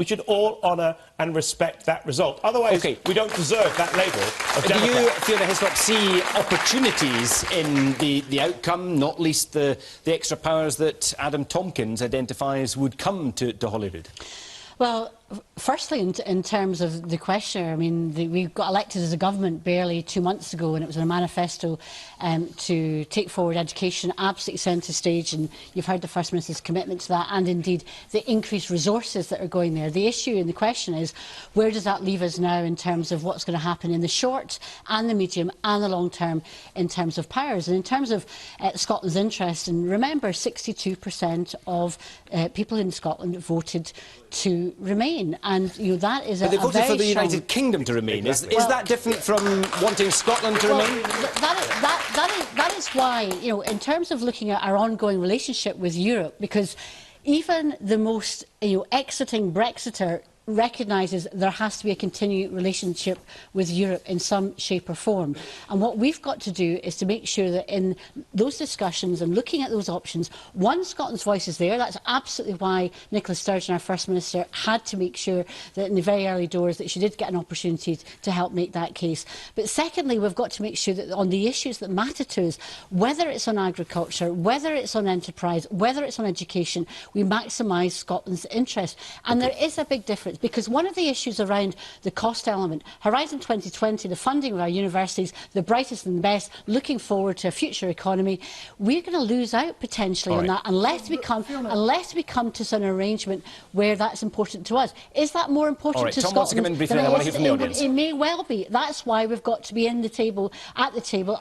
should all honour and respect that result. Otherwise, we don't deserve that label of Democrat. Do you, Fiona Hislop, see opportunities in the outcome, not least the extra powers that Adam Tompkins identifies would come to Holyrood? Well, firstly, in terms of the question, I mean, we got elected as a government barely 2 months ago, and it was in a manifesto to take forward education absolutely centre stage, and you've heard the First Minister's commitment to that, and indeed the increased resources that are going there. The issue and the question is, where does that leave us now in terms of what's going to happen in the short and the medium and the long term in terms of powers? And in terms of Scotland's interest, and remember, 62% of people in Scotland voted to remain, and that is but they voted for the United Kingdom to remain. Exactly. Is that different from wanting Scotland to remain? That is why, in terms of looking at our ongoing relationship with Europe, because even the most exiting Brexiter recognises there has to be a continuing relationship with Europe in some shape or form. And what we've got to do is to make sure that in those discussions and looking at those options, one, Scotland's voice is there. That's absolutely why Nicola Sturgeon, our First Minister, had to make sure that in the very early doors that she did get an opportunity to help make that case. But secondly, we've got to make sure that on the issues that matter to us, whether it's on agriculture, whether it's on enterprise, whether it's on education, we maximise Scotland's interest. And there is a big difference, because one of the issues around the cost element, Horizon 2020, the funding of our universities, the brightest and the best, looking forward to a future economy, we're going to lose out potentially on that unless we come to an arrangement where that's important to us. Is that more important to Tom Scotland? wants to come in briefly, and I want to hear from the audience. It may well be. That's why we've got to be at the table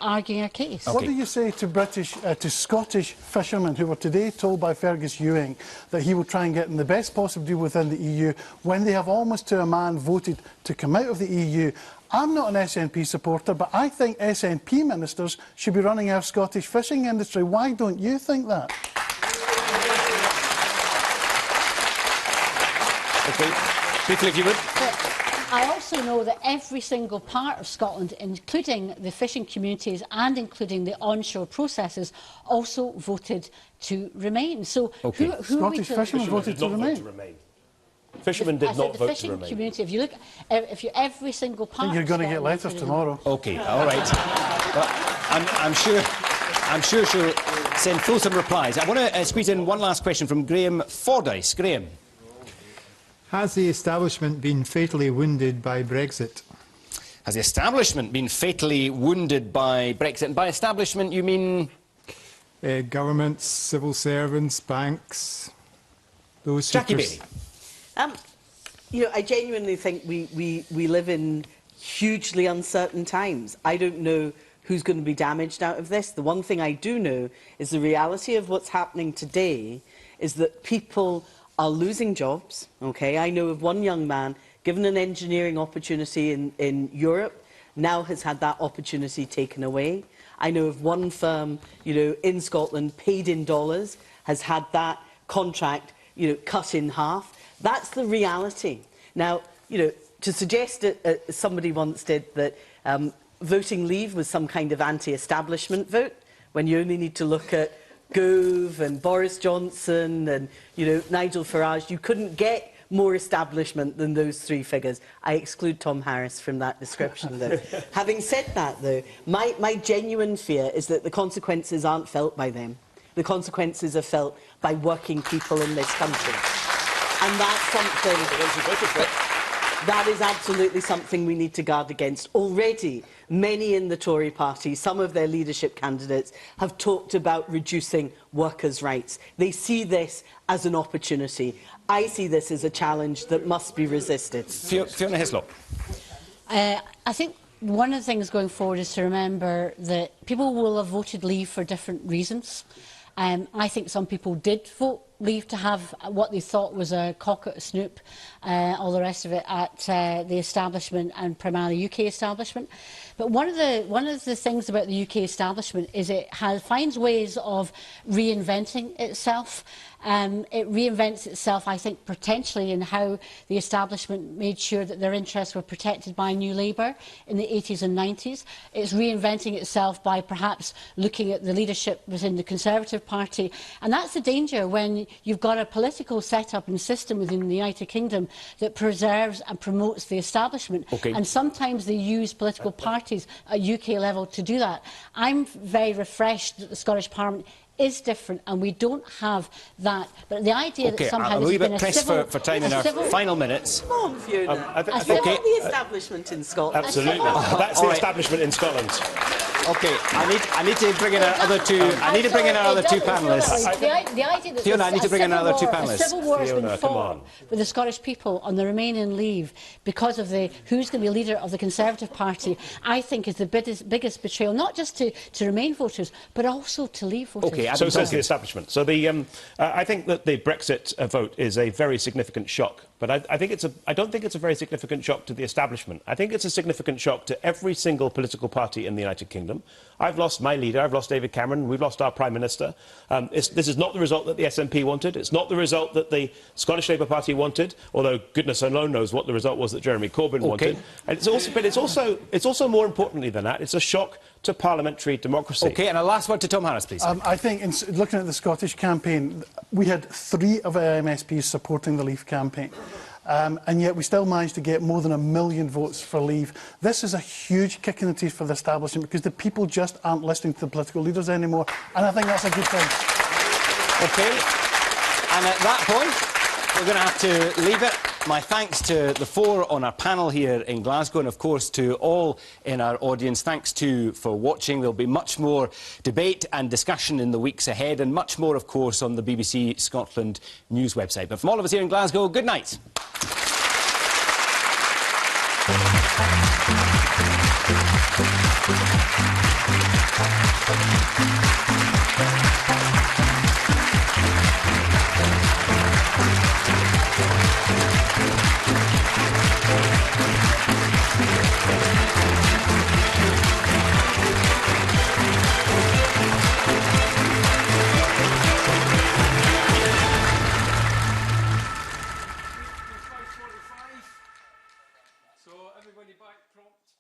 arguing our case. What do you say to Scottish fishermen who were today told by Fergus Ewing that he will try and get in the best possible deal within the EU when they have almost to a man voted to come out of the EU? I'm not an SNP supporter, but I think SNP ministers should be running our Scottish fishing industry. Why don't you think that? OK. Briefly, if you would. I also know that every single part of Scotland, including the fishing communities and including the onshore processes, also voted to remain. So who Scottish fishermen voted to remain. Fishermen did not vote to remain. The fishing community, if you look, every single part. I think you're going to get letters tomorrow. OK, all right. Well, I'm sure she'll send fulsome replies. I want to squeeze in one last question from Graham Fordyce. Graham. Has the establishment been fatally wounded by Brexit? Has the establishment been fatally wounded by Brexit? And by establishment, you mean? Governments, civil servants, banks, those... Jackie Bailey. You know, I genuinely think we live in hugely uncertain times. I don't know who's going to be damaged out of this. The one thing I do know is the reality of what's happening today is that people are losing jobs. Okay, I know of one young man given an engineering opportunity in Europe, now has had that opportunity taken away. I know of one firm, you know, in Scotland, paid in dollars, has had that contract, you know, cut in half. That's the reality. Now, you know, to suggest that somebody once did that voting leave was some kind of anti-establishment vote, when you only need to look at Gove and Boris Johnson and, you know, Nigel Farage, you couldn't get more establishment than those three figures. I exclude Tom Harris from that description, though. Having said that, though, my genuine fear is that the consequences aren't felt by them. The consequences are felt by working people in this country. And that's something... That is absolutely something we need to guard against. Already, many in the Tory party, some of their leadership candidates, have talked about reducing workers' rights. They see this as an opportunity. I see this as a challenge that must be resisted. Fiona Hislop. I think one of the things going forward is to remember that people will have voted leave for different reasons. I think some people did vote leave to have what they thought was a cock at a snoop, all the rest of it at the establishment and primarily UK establishment. But one of the things about the UK establishment is it finds ways of reinventing itself. It reinvents itself, I think, potentially in how the establishment made sure that their interests were protected by New Labour in the 80s and 90s. It's reinventing itself by perhaps looking at the leadership within the Conservative Party. And that's the danger when you've got a political setup and system within the United Kingdom that preserves and promotes the establishment. Okay. And sometimes they use political parties at UK level to do that. I'm very refreshed that the Scottish Parliament is different, and we don't have that. But the idea that somehow I'm a wee bit bit pressed for time in our final minutes. Come on, Fiona. I think the establishment in Scotland. Absolutely. That's the establishment in Scotland. Okay, I need to bring in our other two. I need to bring in our other two panellists. The idea that Fiona, I need to bring in our other two panellists. A civil war has been fought with the Scottish people on the Remain in leave because of who's going to be leader of the Conservative Party, I think is the biggest betrayal, not just to Remain voters, but also to Leave voters. Okay, so says the establishment. So I think that the Brexit vote is a very significant shock, But I don't think it's a very significant shock to the establishment. I think it's a significant shock to every single political party in the United Kingdom. I've lost my leader, I've lost David Cameron, we've lost our Prime Minister. This is not the result that the SNP wanted. It's not the result that the Scottish Labour Party wanted, although goodness alone knows what the result was that Jeremy Corbyn wanted. And it's also more importantly than that, it's a shock to parliamentary democracy. OK, and a last word to Tom Harris, please. I think, looking at the Scottish campaign, we had 3 of our MSPs supporting the Leave campaign. And yet we still managed to get more than 1 million votes for Leave. This is a huge kick in the teeth for the establishment because the people just aren't listening to the political leaders anymore. And I think that's a good thing. OK, and at that point, we're going to have to leave it. My thanks to the 4 on our panel here in Glasgow, and of course to all in our audience. Thanks too for watching. There'll be much more debate and discussion in the weeks ahead, and much more, of course, on the BBC Scotland news website. But from all of us here in Glasgow, good night. So everybody back prompt.